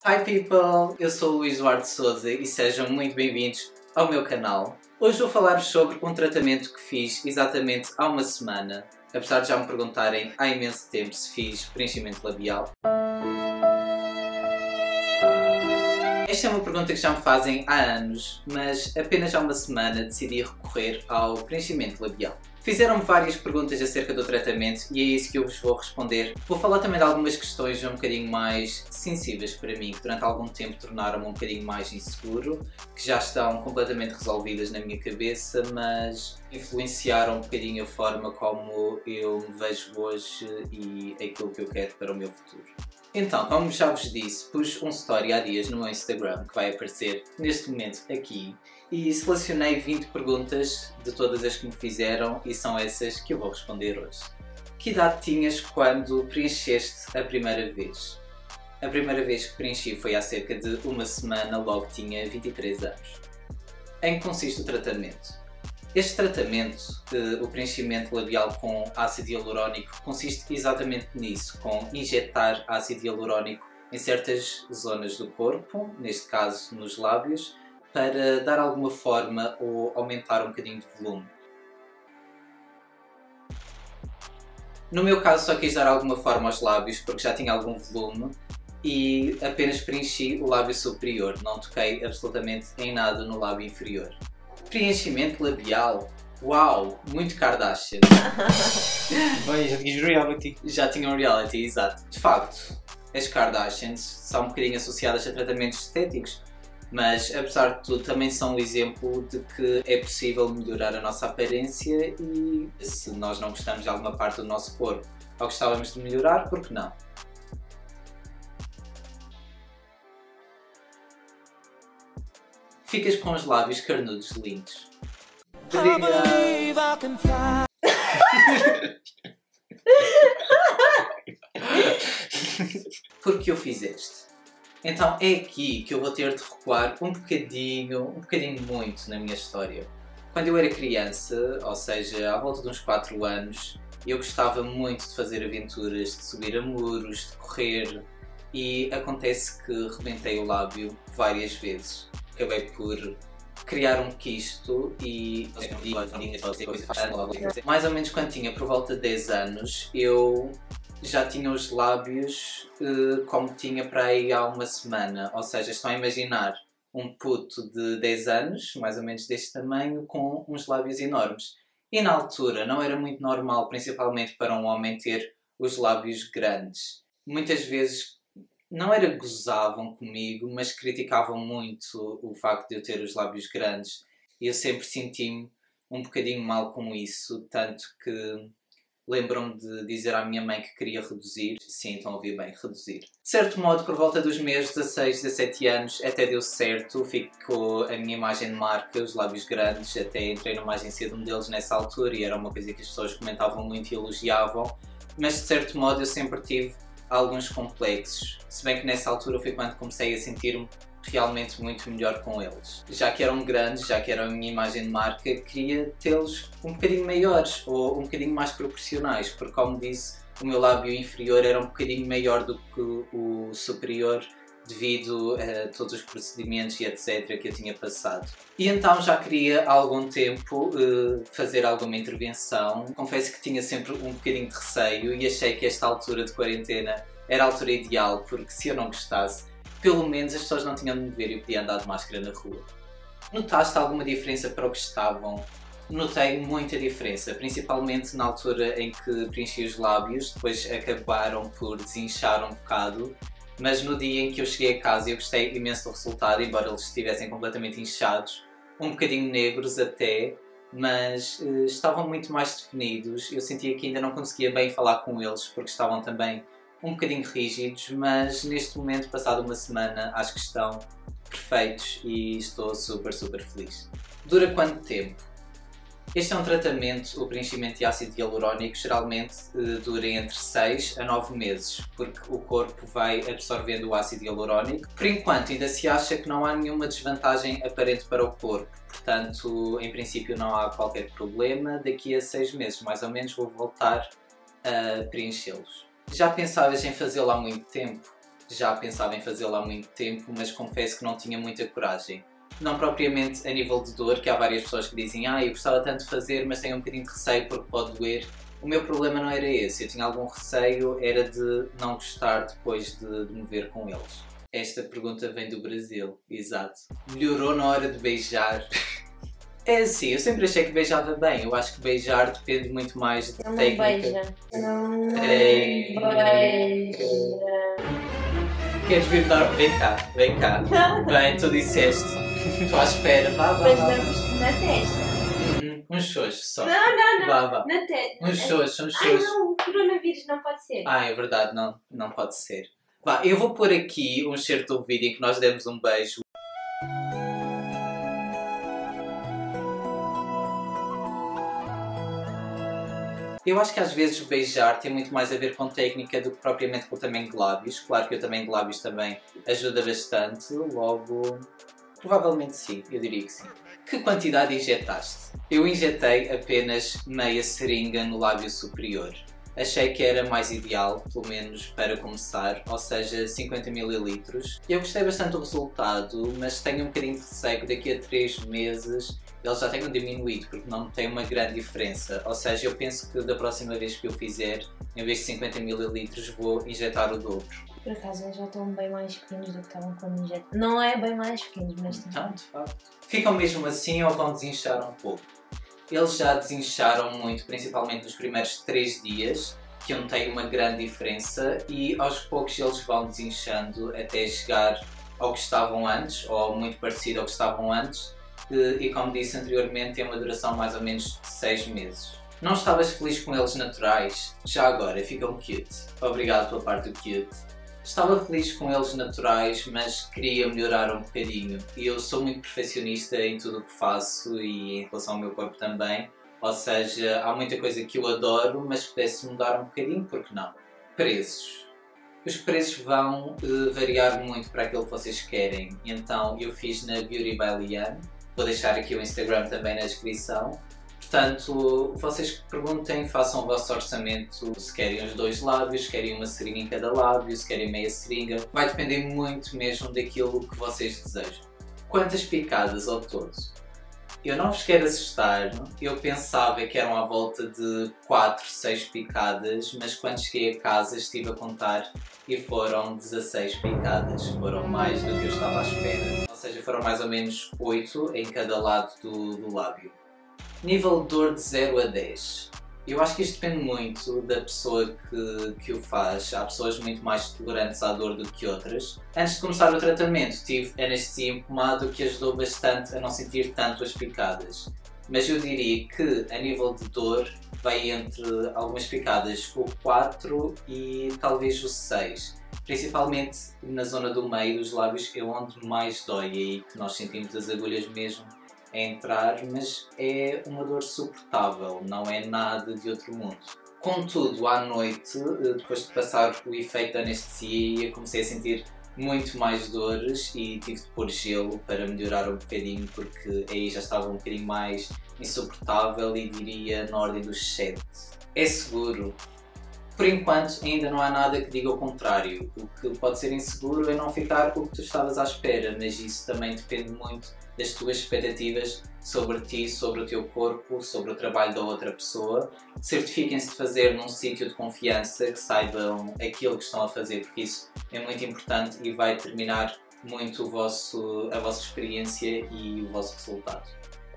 Hi people, eu sou o Luís Duarte Souza e sejam muito bem-vindos ao meu canal. Hoje vou falar-vos sobre um tratamento que fiz exatamente há uma semana, apesar de já me perguntarem há imenso tempo se fiz preenchimento labial. Esta é uma pergunta que já me fazem há anos, mas apenas há uma semana decidi recorrer ao preenchimento labial. Fizeram-me várias perguntas acerca do tratamento e é isso que eu vos vou responder. Vou falar também de algumas questões um bocadinho mais sensíveis para mim, que durante algum tempo tornaram-me um bocadinho mais inseguro, que já estão completamente resolvidas na minha cabeça, mas influenciaram um bocadinho a forma como eu me vejo hoje e aquilo que eu quero para o meu futuro. Então, como já vos disse, pus um story há dias no meu Instagram, que vai aparecer neste momento aqui, e selecionei 20 perguntas de todas as que me fizeram e são essas que eu vou responder hoje. Que idade tinhas quando preencheste a primeira vez? A primeira vez que preenchi foi há cerca de uma semana, logo tinha 23 anos. Em que consiste o tratamento? Este tratamento, o preenchimento labial com ácido hialurónico, consiste exatamente nisso, com injetar ácido hialurónico em certas zonas do corpo, neste caso nos lábios, para dar alguma forma ou aumentar um bocadinho de volume. No meu caso só quis dar alguma forma aos lábios porque já tinha algum volume e apenas preenchi o lábio superior, não toquei absolutamente em nada no lábio inferior. Preenchimento labial? Uau! Muito Kardashian! Bem, já tinhas reality. Já tinham reality, exato. De facto, as Kardashians são um bocadinho associadas a tratamentos estéticos, mas apesar de tudo também são um exemplo de que é possível melhorar a nossa aparência e se nós não gostamos de alguma parte do nosso corpo ou gostávamos de melhorar, por que não? Ficas com os lábios carnudos lindos. Obrigado! Por que eu fiz este? Então é aqui que eu vou ter de recuar um bocadinho muito na minha história. Quando eu era criança, ou seja, à volta de uns 4 anos, eu gostava muito de fazer aventuras, de subir a muros, de correr e acontece que rebentei o lábio várias vezes. Acabei por criar um quisto e mais ou menos quando tinha por volta de 10 anos eu já tinha os lábios como tinha para aí há uma semana, ou seja, estão a imaginar um puto de 10 anos, mais ou menos deste tamanho, com uns lábios enormes. E na altura não era muito normal, principalmente para um homem, ter os lábios grandes. Muitas vezes não era gozavam comigo, mas criticavam muito o facto de eu ter os lábios grandes. E eu sempre senti-me um bocadinho mal com isso, tanto que lembro-me de dizer à minha mãe que queria reduzir. Sim, então ouvi bem, reduzir. De certo modo, por volta dos meus 16, 17 anos, até deu certo. Ficou a minha imagem de marca, os lábios grandes. Até entrei numa agência de modelos nessa altura e era uma coisa que as pessoas comentavam muito e elogiavam. Mas de certo modo eu sempre tive alguns complexos. Se bem que nessa altura foi quando comecei a sentir-me realmente muito melhor com eles. Já que eram grandes, já que era a minha imagem de marca, queria tê-los um bocadinho maiores ou um bocadinho mais proporcionais, porque como disse, o meu lábio inferior era um bocadinho maior do que o superior devido a todos os procedimentos e etc. que eu tinha passado. E então já queria há algum tempo fazer alguma intervenção. Confesso que tinha sempre um bocadinho de receio e achei que esta altura de quarentena era a altura ideal, porque se eu não gostasse, pelo menos as pessoas não tinham de me ver e eu podia andar de máscara na rua. Notaste alguma diferença para o que estavam? Notei muita diferença, principalmente na altura em que preenchi os lábios, depois acabaram por desinchar um bocado, mas no dia em que eu cheguei a casa eu gostei imenso do resultado, embora eles estivessem completamente inchados, um bocadinho negros até, mas estavam muito mais definidos. Eu sentia que ainda não conseguia bem falar com eles porque estavam também um bocadinho rígidos, mas neste momento, passado uma semana, acho que estão perfeitos e estou super feliz. Dura quanto tempo? Este é um tratamento, o preenchimento de ácido hialurónico, geralmente dura entre 6 a 9 meses, porque o corpo vai absorvendo o ácido hialurónico. Por enquanto ainda se acha que não há nenhuma desvantagem aparente para o corpo, portanto em princípio não há qualquer problema. Daqui a 6 meses mais ou menos vou voltar a preenchê-los. Já pensavas em fazê-lo há muito tempo? já pensava em fazê-lo há muito tempo, mas confesso que não tinha muita coragem. Não propriamente a nível de dor, que há várias pessoas que dizem eu gostava tanto de fazer, mas tenho um bocadinho de receio porque pode doer. O meu problema não era esse, eu tinha algum receio, era de não gostar depois de me ver com eles. Esta pergunta vem do Brasil, exato. Melhorou na hora de beijar? É assim, eu sempre achei que beijava bem, eu acho que beijar depende muito mais de técnica. Beija. Não Ei. beija. Queres vir dar? Vem cá. Bem, tu disseste. Estou à espera, vá. Beijamos na testa. Uns xoxos só. Não. Vá. Na testa. Uns xoxos. Ai não, o coronavírus não pode ser. É verdade, não pode ser. Vá, eu vou pôr aqui um excerto do vídeo em que nós demos um beijo. Eu acho que às vezes beijar tem muito mais a ver com técnica do que propriamente com o tamanho de lábios. Claro que o tamanho de lábios também ajuda bastante, logo... Provavelmente sim, eu diria que sim. Que quantidade injetaste? Eu injetei apenas meia seringa no lábio superior. Achei que era mais ideal, pelo menos para começar, ou seja, 50 ml. Eu gostei bastante do resultado, mas tenho um bocadinho de receio que daqui a 3 meses eles já tenham diminuído, porque não tem uma grande diferença. Ou seja, eu penso que da próxima vez que eu fizer, em vez de 50 ml, vou injetar o dobro. Por acaso eles já estão bem mais pequenos do que estavam quando injetam. Não é bem mais pequenos, mas Então, de facto. Ficam mesmo assim ou vão desinchar um pouco? Eles já desincharam muito, principalmente nos primeiros 3 dias, que eu notei uma grande diferença, e aos poucos eles vão desinchando até chegar ao que estavam antes, ou muito parecido ao que estavam antes, e como disse anteriormente, tem uma duração mais ou menos de 6 meses. Não estavas feliz com eles naturais? Já agora, ficam cute. Obrigado pela parte do cute. Estava feliz com eles naturais, mas queria melhorar um bocadinho. E eu sou muito perfeccionista em tudo o que faço e em relação ao meu corpo também. Ou seja, há muita coisa que eu adoro, mas pudesse mudar um bocadinho, porque não? Preços. Os preços vão variar muito para aquilo que vocês querem. Então eu fiz na Beauty by Liane. Vou deixar aqui o Instagram também na descrição. Portanto, vocês perguntem, façam o vosso orçamento, se querem os 2 lábios, se querem uma seringa em cada lábio, se querem meia seringa. Vai depender muito mesmo daquilo que vocês desejam. Quantas picadas ao todo? Eu não vos quero assustar, eu pensava que eram à volta de 4, 6 picadas, mas quando cheguei a casa estive a contar e foram 16 picadas, foram mais do que eu estava à espera. Ou seja, foram mais ou menos 8 em cada lado do lábio. Nível de dor de 0 a 10. Eu acho que isto depende muito da pessoa que o faz. Há pessoas muito mais tolerantes à dor do que outras. Antes de começar o tratamento tive anestesia em pomada, o que ajudou bastante a não sentir tanto as picadas. Mas eu diria que a nível de dor vai entre algumas picadas o 4 e talvez o 6. Principalmente na zona do meio dos lábios é onde mais dói, é aí que nós sentimos as agulhas mesmo a entrar, mas é uma dor suportável, não é nada de outro mundo. Contudo, à noite, depois de passar o efeito da anestesia, comecei a sentir muito mais dores e tive de pôr gelo para melhorar um bocadinho, porque aí já estava um bocadinho mais insuportável e diria na ordem dos 7. É seguro? Por enquanto ainda não há nada que diga o contrário. O que pode ser inseguro é não ficar o que tu estavas à espera, mas isso também depende muito das tuas expectativas sobre ti, sobre o teu corpo, sobre o trabalho da outra pessoa. Certifiquem-se de fazer num sítio de confiança, que saibam aquilo que estão a fazer, porque isso é muito importante e vai determinar muito a vossa experiência e o vosso resultado.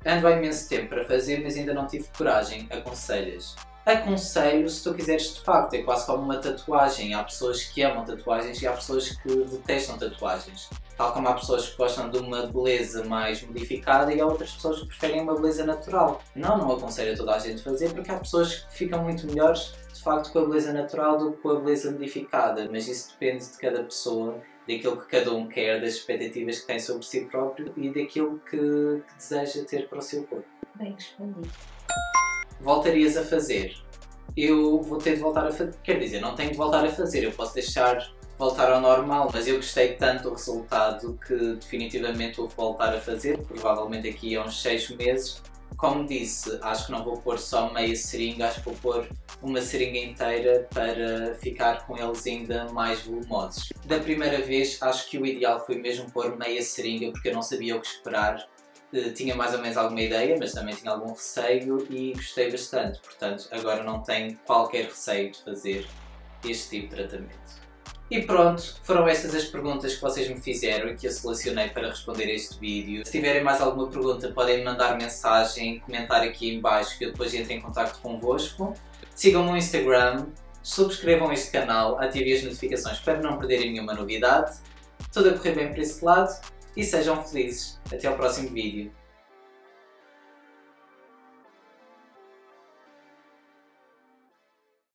Ando há imenso tempo para fazer, mas ainda não tive coragem. Aconselhas? Aconselho se tu quiseres de facto, é quase como uma tatuagem. Há pessoas que amam tatuagens e há pessoas que detestam tatuagens. Tal como há pessoas que gostam de uma beleza mais modificada e há outras pessoas que preferem uma beleza natural. Não aconselho a toda a gente fazer porque há pessoas que ficam muito melhores de facto com a beleza natural do que com a beleza modificada, mas isso depende de cada pessoa, daquilo que cada um quer, das expectativas que tem sobre si próprio e daquilo que deseja ter para o seu corpo. Bem respondido. Voltarias a fazer? Eu vou ter de voltar a fazer, quer dizer, não tenho de voltar a fazer, eu posso deixar voltar ao normal, mas eu gostei tanto do resultado que definitivamente vou voltar a fazer, provavelmente aqui a uns 6 meses, Como disse, acho que não vou pôr só meia seringa, acho que vou pôr uma seringa inteira para ficar com eles ainda mais volumosos. Da primeira vez, acho que o ideal foi mesmo pôr meia seringa, porque eu não sabia o que esperar. Tinha mais ou menos alguma ideia, mas também tinha algum receio e gostei bastante. Portanto, agora não tenho qualquer receio de fazer este tipo de tratamento. E pronto, foram estas as perguntas que vocês me fizeram e que eu selecionei para responder a este vídeo. Se tiverem mais alguma pergunta, podem me mandar mensagem, comentar aqui em baixo que eu depois entro em contato convosco. Sigam-me no Instagram, subscrevam este canal, ativem as notificações para não perderem nenhuma novidade. Tudo a correr bem para esse lado e sejam felizes. Até ao próximo vídeo.